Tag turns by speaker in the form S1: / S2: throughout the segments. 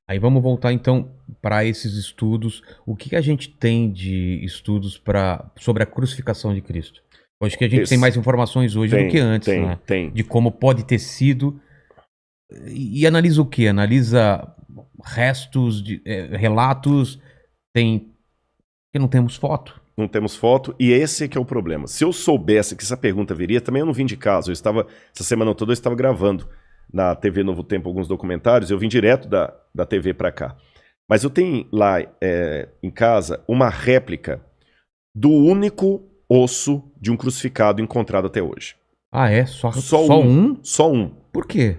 S1: Aí vamos voltar então para esses estudos. O que que a gente tem de estudos sobre a crucificação de Cristo? Eu acho que a gente tem
S2: Esse,
S1: mais informações hoje do que antes, né?
S2: tem.
S1: De como pode ter sido. E analisa o quê? Analisa restos, relatos, tem. Porque não temos foto.
S2: Não temos foto, e esse é que é o problema. Se eu soubesse que essa pergunta viria, também eu não vim de casa. Essa semana toda eu estava gravando na TV Novo Tempo alguns documentários, eu vim direto da TV para cá. Mas eu tenho lá em casa uma réplica do único osso de um crucificado encontrado até hoje.
S1: Ah, é? Só
S2: um?
S1: um?
S2: Só um.
S1: Por quê?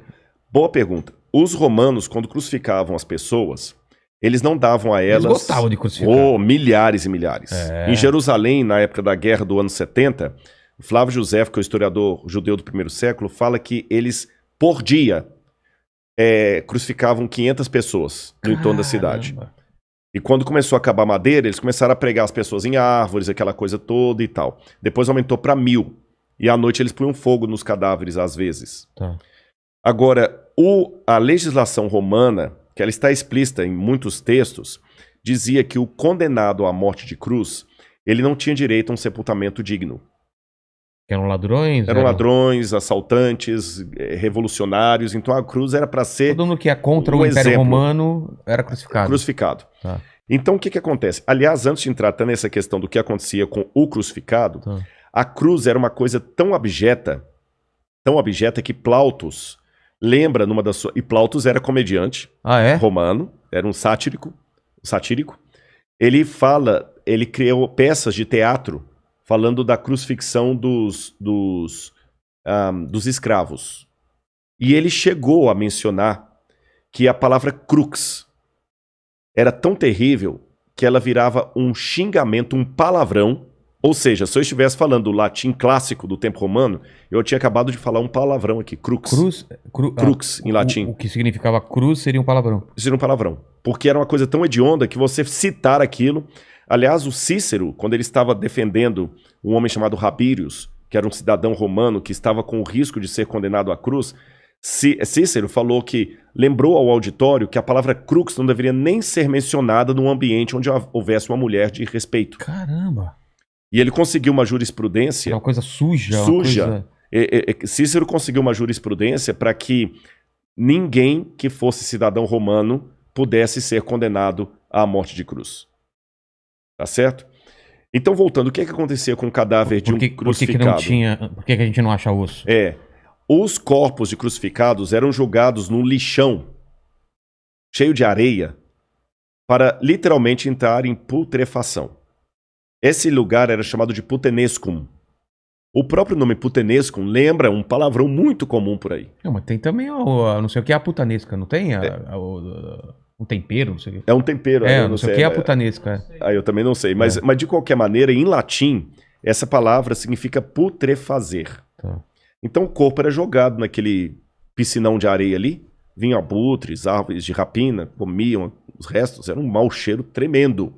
S2: Boa pergunta. Os romanos, quando crucificavam as pessoas, eles não davam a
S1: Eles
S2: elas
S1: gostavam de crucificar.
S2: milhares e milhares.
S1: É.
S2: Em Jerusalém, na época da guerra do ano 70, Flávio José, que é o historiador judeu do primeiro século, fala que eles, por dia, crucificavam 500 pessoas no entorno da cidade. E quando começou a acabar a madeira, eles começaram a pregar as pessoas em árvores, aquela coisa toda e tal. Depois aumentou para 1000. E à noite eles punham fogo nos cadáveres, às vezes.
S1: Tá.
S2: Agora, a legislação romana, que ela está explícita em muitos textos, dizia que o condenado à morte de cruz, ele não tinha direito a um sepultamento digno.
S1: Eram ladrões?
S2: Eram ladrões, assaltantes, revolucionários, então a cruz era para ser
S1: todo mundo que é contra o Império Romano era crucificado.
S2: Crucificado.
S1: Tá.
S2: Então o que acontece? Aliás, antes de entrar até nessa questão do que acontecia com o crucificado, a cruz era uma coisa tão abjeta que Plautus lembra numa das suas... E Plautus era comediante romano, era um satírico. Ele criou peças de teatro falando da crucifixão dos escravos. E ele chegou a mencionar que a palavra crux era tão terrível que ela virava um xingamento, um palavrão. Ou seja, se eu estivesse falando o latim clássico do tempo romano, eu tinha acabado de falar um palavrão aqui, crux. Crux, em latim.
S1: O que significava cruz seria um palavrão.
S2: Seria um palavrão. Porque era uma coisa tão hedionda que você citar aquilo... Aliás, o Cícero, quando ele estava defendendo um homem chamado Rabírios, que era um cidadão romano que estava com o risco de ser condenado à cruz, Cícero falou que lembrou ao auditório que a palavra crux não deveria nem ser mencionada num ambiente onde houvesse uma mulher de respeito.
S1: Caramba!
S2: E ele conseguiu uma jurisprudência...
S1: Uma coisa suja.
S2: Suja. Cícero conseguiu uma jurisprudência para que ninguém que fosse cidadão romano pudesse ser condenado à morte de cruz. Tá certo? Então, voltando, o que acontecia com o cadáver de um crucificado?
S1: Por que a gente não acha osso?
S2: Os corpos de crucificados eram jogados num lixão cheio de areia para literalmente entrar em putrefação. Esse lugar era chamado de putenescum. O próprio nome putenescum lembra um palavrão muito comum por aí.
S1: Não, mas tem também, não sei o que é a putanesca, não tem? Um tempero, não sei o que.
S2: É um tempero.
S1: Não sei o que é a putanesca.
S2: Eu também não sei. Mas de qualquer maneira, em latim, essa palavra significa putrefazer.
S1: Tá.
S2: Então o corpo era jogado naquele piscinão de areia ali. Vinham abutres, árvores de rapina, comiam os restos. Era um mau cheiro tremendo.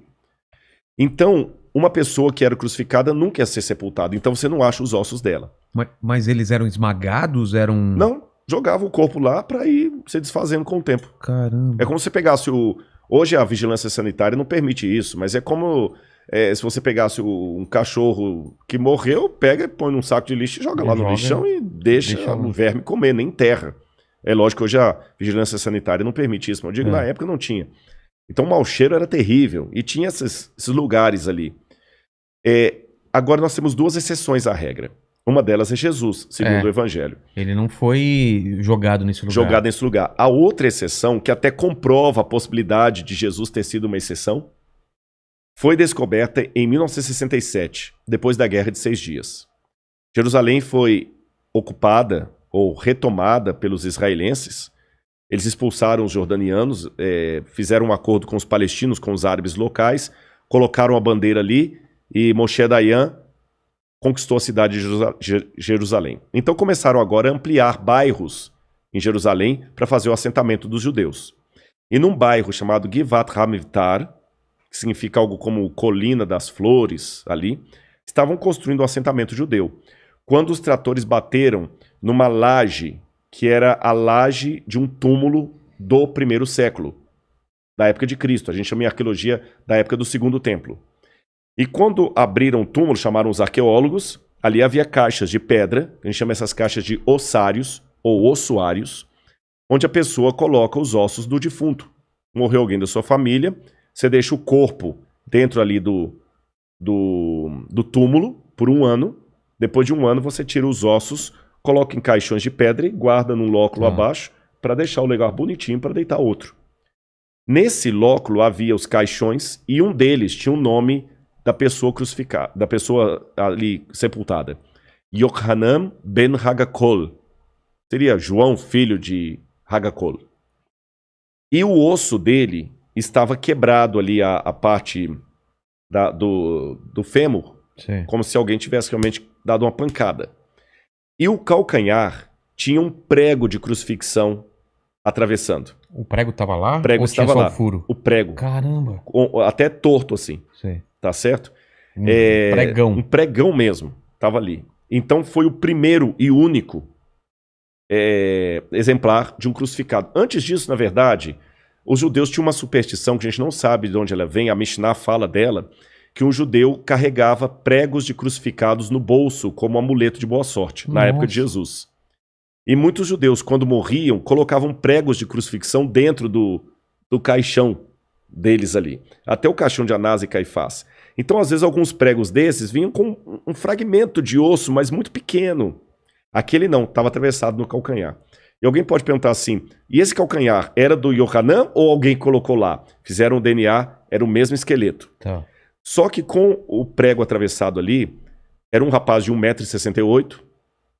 S2: Então, uma pessoa que era crucificada nunca ia ser sepultada. Então você não acha os ossos dela.
S1: Mas eles eram esmagados?
S2: Não. Jogava o corpo lá para ir se desfazendo com o tempo.
S1: Caramba.
S2: É como se pegasse Hoje a vigilância sanitária não permite isso, mas é como se você pegasse um cachorro que morreu, pega e põe num saco de lixo e joga lá no lixão e deixa o verme comer, nem enterra. É lógico que hoje a vigilância sanitária não permite isso, mas eu digo, na época não tinha. Então o mau cheiro era terrível e tinha esses lugares ali. Agora nós temos duas exceções à regra. Uma delas é Jesus, segundo o Evangelho.
S1: Ele não foi jogado nesse lugar.
S2: A outra exceção, que até comprova a possibilidade de Jesus ter sido uma exceção, foi descoberta em 1967, depois da Guerra de 6 Dias. Jerusalém foi ocupada ou retomada pelos israelenses. Eles expulsaram os jordanianos, fizeram um acordo com os palestinos, com os árabes locais, colocaram a bandeira ali e Moshe Dayan conquistou a cidade de Jerusalém. Então começaram agora a ampliar bairros em Jerusalém para fazer o assentamento dos judeus. E num bairro chamado Givat Hamivtar, que significa algo como Colina das Flores, ali, estavam construindo um assentamento judeu. Quando os tratores bateram numa laje, que era a laje de um túmulo do primeiro século. da época de Cristo. A gente chama em arqueologia da época do Segundo Templo. E quando abriram o túmulo, chamaram os arqueólogos, ali havia caixas de pedra, a gente chama essas caixas de ossários ou ossuários, onde a pessoa coloca os ossos do defunto. Morreu alguém da sua família, você deixa o corpo dentro ali do túmulo por 1 ano. Depois de 1 ano você tira os ossos, coloca em caixões de pedra e guarda num lóculo abaixo para deixar o lugar bonitinho para deitar outro. Nesse lóculo havia os caixões e um deles tinha o nome da pessoa crucificada, da pessoa ali sepultada. Yohanan ben Hagakol. Seria João, filho de Hagakol. E o osso dele estava quebrado ali, a parte do fêmur,
S1: Sim.
S2: como se alguém tivesse realmente dado uma pancada. E o calcanhar tinha um prego de crucifixão atravessando.
S1: O prego estava lá?
S2: O prego
S1: ou
S2: estava
S1: tinha só
S2: lá.
S1: o furo?
S2: O prego.
S1: Caramba.
S2: Até torto assim.
S1: Sim.
S2: Tá certo?
S1: Pregão.
S2: Um pregão mesmo. Tava ali. Então foi o primeiro e único exemplar de um crucificado. Antes disso, na verdade, os judeus tinham uma superstição que a gente não sabe de onde ela vem, a Mishnah fala dela, que um judeu carregava pregos de crucificados no bolso como amuleto de boa sorte, na época de Jesus. E muitos judeus, quando morriam, colocavam pregos de crucifixão dentro do caixão deles ali. Até o caixão de Anás e Caifás. Então, às vezes, alguns pregos desses vinham com um fragmento de osso, mas muito pequeno. Aquele não, estava atravessado no calcanhar. E alguém pode perguntar assim, e esse calcanhar era do Yohanan ou alguém colocou lá? Fizeram o DNA, era o mesmo esqueleto.
S1: Tá.
S2: Só que com o prego atravessado ali, era um rapaz de 1,68 m,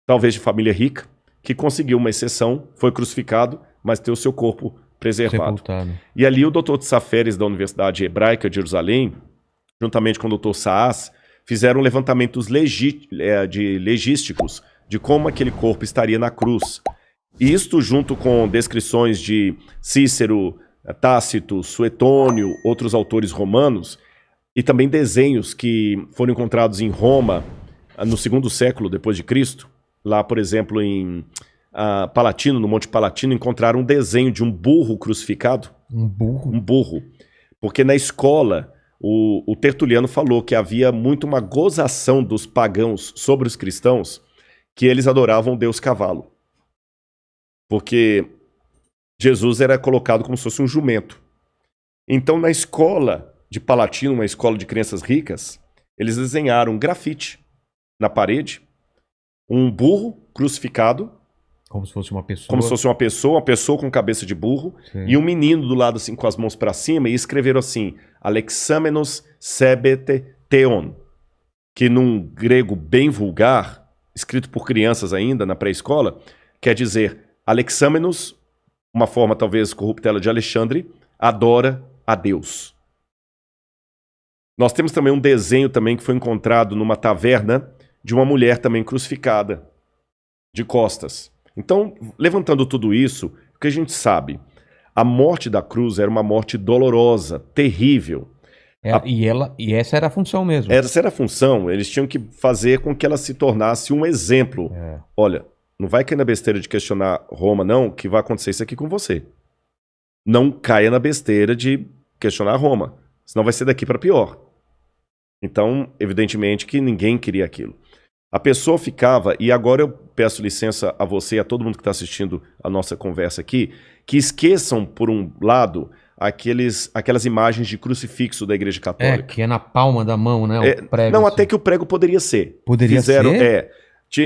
S2: talvez de família rica, que conseguiu uma exceção, foi crucificado, mas teve o seu corpo preservado.
S1: Sepultado.
S2: E ali o Dr. Tsaferes da Universidade Hebraica de Jerusalém, juntamente com o Dr. Saas, fizeram levantamentos legísticos de como aquele corpo estaria na cruz. E isto junto com descrições de Cícero, Tácito, Suetônio, outros autores romanos, e também desenhos que foram encontrados em Roma no 2º século depois de Cristo. Lá, por exemplo, em Palatino, no Monte Palatino, encontraram um desenho de um burro crucificado.
S1: Um burro?
S2: Um burro. Porque na escola, o Tertuliano falou que havia muito uma gozação dos pagãos sobre os cristãos, que eles adoravam o deus cavalo. Porque Jesus era colocado como se fosse um jumento. Então, na escola de Palatino, uma escola de crianças ricas, eles desenharam um grafite na parede, um burro crucificado,
S1: como se fosse uma pessoa.
S2: Como se fosse uma pessoa com cabeça de burro,
S1: sim,
S2: e um menino do lado assim com as mãos para cima, e escreveram assim, Alexamenos sebete theon, que num grego bem vulgar, escrito por crianças ainda na pré-escola, quer dizer, Alexamenos, uma forma talvez corruptela de Alexandre, adora a Deus. Nós temos também um desenho também que foi encontrado numa taverna de uma mulher também crucificada, de costas. Então, levantando tudo isso, o que a gente sabe? A morte da cruz era uma morte dolorosa, terrível.
S1: E essa era a função mesmo.
S2: Essa era a função, eles tinham que fazer com que ela se tornasse um exemplo. Olha, não vai cair na besteira de questionar Roma, não, que vai acontecer isso aqui com você. Não caia na besteira de questionar Roma, senão vai ser daqui para pior. Então, evidentemente que ninguém queria aquilo. A pessoa ficava, e agora eu peço licença a você e a todo mundo que está assistindo a nossa conversa aqui, que esqueçam, por um lado, aquelas imagens de crucifixo da Igreja Católica.
S1: Que é na palma da mão, né? O prego,
S2: não,
S1: assim.
S2: Até que o prego poderia ser.
S1: Poderia ser?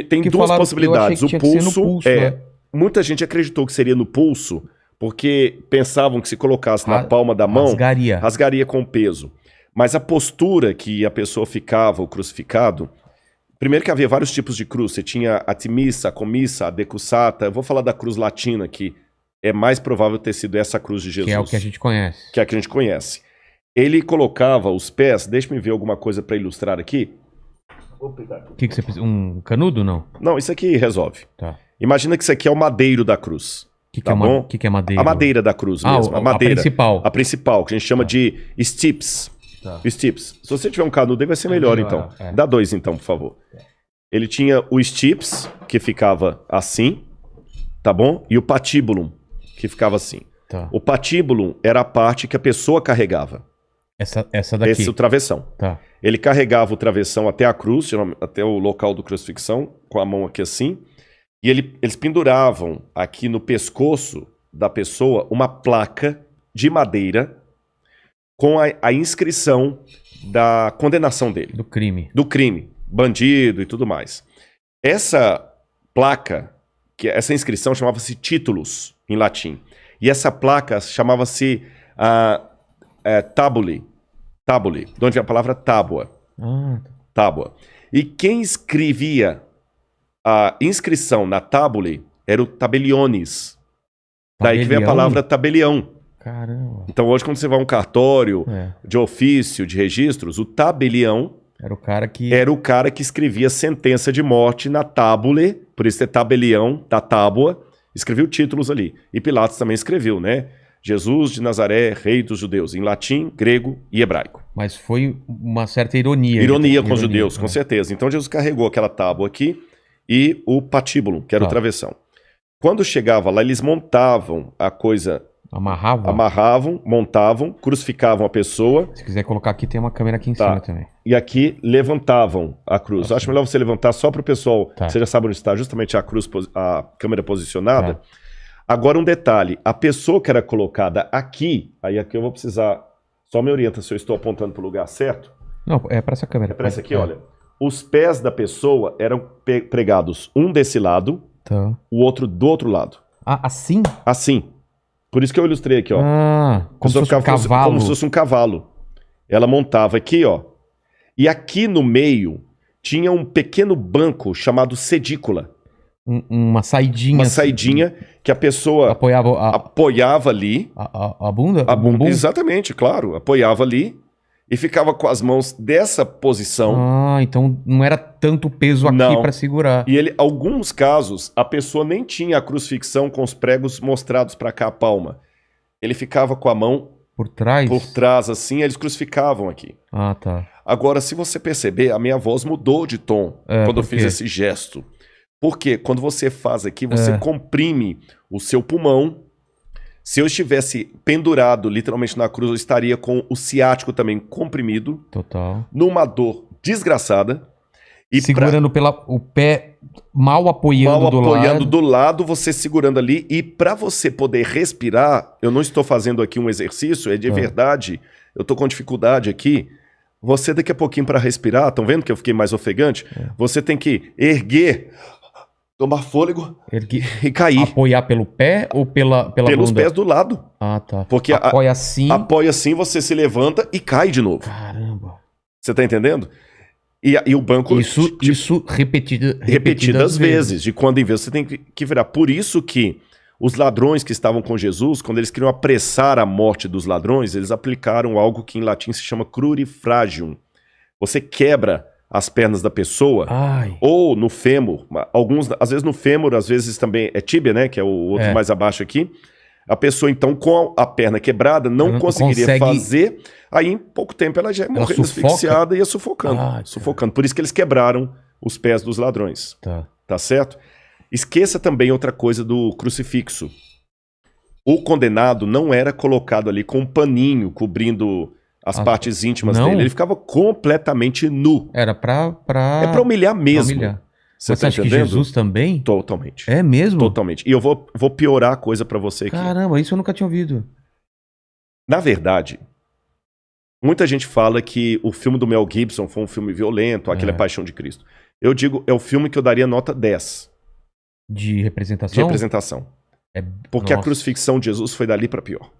S2: Tem duas possibilidades. O pulso,
S1: né?
S2: Muita gente acreditou que seria no pulso, porque pensavam que se colocasse na palma da mão, rasgaria com o peso. Mas a postura que a pessoa ficava, o crucificado, primeiro que havia vários tipos de cruz. Você tinha a timissa, a comissa, a decussata. Eu vou falar da cruz latina, que é mais provável ter sido essa cruz de Jesus.
S1: Que é o que a gente conhece.
S2: Que é a que a gente conhece. Ele colocava os pés... Deixa-me ver alguma coisa para ilustrar aqui. Vou pegar.
S1: O que você precisa? Um canudo, não?
S2: Não, isso aqui resolve.
S1: Tá.
S2: Imagina que isso aqui é o madeiro da cruz.
S1: O que é madeira?
S2: A madeira da cruz mesmo. A madeira.
S1: Principal.
S2: A principal, que a gente chama de stips.
S1: Tá.
S2: Stips. Se você tiver um canudo aí vai ser melhor, então. Dá 2 então, por favor. Ele tinha o stips, que ficava assim, tá bom? E o patibulum, que ficava assim.
S1: Tá.
S2: O patíbulo era a parte que a pessoa carregava.
S1: Essa daqui.
S2: Esse é o travessão.
S1: Tá.
S2: Ele carregava o travessão até a cruz, até o local do crucifixão, com a mão aqui assim. E eles penduravam aqui no pescoço da pessoa uma placa de madeira com a inscrição da condenação dele.
S1: Do crime.
S2: Do crime, bandido e tudo mais. Essa placa, essa inscrição chamava-se títulos, em latim. E essa placa chamava-se tabule. Tabule, de onde vem a palavra tábua. Tábua. E quem escrevia a inscrição na tabule era o tabeliones. Daí que vem a palavra tabelião.
S1: Caramba.
S2: Então hoje quando você vai a um cartório de ofício, de registros, o tabelião era o cara que escrevia sentença de morte na tábule, por isso é tabelião, da tábua, escreveu títulos ali. E Pilatos também escreveu, né? Jesus de Nazaré, rei dos judeus, em latim, grego e hebraico.
S1: Mas foi uma certa ironia.
S2: Ironia com os judeus, com certeza. Então Jesus carregou aquela tábua aqui e o patíbulo, que era o travessão. Quando chegava lá, eles montavam a coisa... Amarravam, montavam, crucificavam a pessoa.
S1: Se quiser colocar aqui, tem uma câmera aqui em cima também.
S2: E aqui levantavam a cruz. Eu acho melhor você levantar só para o pessoal, você já sabe onde está justamente a cruz, a câmera posicionada. Agora um detalhe, a pessoa que era colocada aqui, aí aqui eu vou precisar, só me orienta se eu estou apontando para o lugar certo.
S1: Não, é para essa câmera.
S2: É para essa aqui, olha. Os pés da pessoa eram pregados um desse lado, o outro do outro lado.
S1: Ah, assim?
S2: Assim. Por isso que eu ilustrei aqui, ó.
S1: Como se fosse um cavalo.
S2: Como se fosse um cavalo. Ela montava aqui, ó. E aqui no meio tinha um pequeno banco chamado sedícula.
S1: Uma saidinha.
S2: Uma saidinha que a pessoa apoiava ali.
S1: A bunda?
S2: A bumbum? Exatamente, claro. Apoiava ali e ficava com as mãos dessa posição.
S1: Então não era tanto peso aqui para segurar.
S2: E alguns casos, a pessoa nem tinha a crucifixão com os pregos mostrados para cá, a palma. Ele ficava com a mão
S1: por trás?
S2: Por trás, assim, eles crucificavam aqui.
S1: Tá.
S2: Agora, se você perceber, a minha voz mudou de tom quando eu fiz esse gesto. Porque quando você faz aqui, você comprime o seu pulmão. Se eu estivesse pendurado literalmente na cruz, eu estaria com o ciático também comprimido.
S1: Total.
S2: Numa dor desgraçada. E
S1: segurando o pé mal apoiando
S2: do lado, você segurando ali. E para você poder respirar, eu não estou fazendo aqui um exercício, é de verdade. Eu estou com dificuldade aqui. Você daqui a pouquinho para respirar, estão vendo que eu fiquei mais ofegante? Você tem que erguer... Tomar fôlego e cair.
S1: Apoiar pelo pé ou pela
S2: pelos
S1: bunda?
S2: Pés do lado.
S1: Tá.
S2: Porque
S1: apoia assim.
S2: Apoia assim, você se levanta e cai de novo.
S1: Caramba.
S2: Você tá entendendo? E o banco...
S1: Isso repetidas
S2: vezes. De quando em vez você tem que virar. Por isso que os ladrões que estavam com Jesus, quando eles queriam apressar a morte dos ladrões, eles aplicaram algo que em latim se chama crurifragium. Você quebra as pernas da pessoa, ou no fêmur, às vezes no fêmur, às vezes também é tíbia, né, que é o outro mais abaixo aqui, a pessoa então com a perna quebrada não conseguiria fazer, aí em pouco tempo ela já ia morrendo asfixiada e ia sufocando. Por isso que eles quebraram os pés dos ladrões, tá certo? Esqueça também outra coisa do crucifixo. O condenado não era colocado ali com um paninho cobrindo... as partes íntimas dele. Ele ficava completamente nu.
S1: Era pra...
S2: É pra humilhar mesmo.
S1: Você tá acha entendendo? Que Jesus também?
S2: Totalmente.
S1: É mesmo?
S2: Totalmente. E eu vou piorar a coisa pra você aqui.
S1: Caramba, isso eu nunca tinha ouvido.
S2: Na verdade, muita gente fala que o filme do Mel Gibson foi um filme violento, aquele é Paixão de Cristo. Eu digo, é o filme que eu daria nota 10.
S1: De representação?
S2: De representação. Porque a crucifixão de Jesus foi dali pra pior.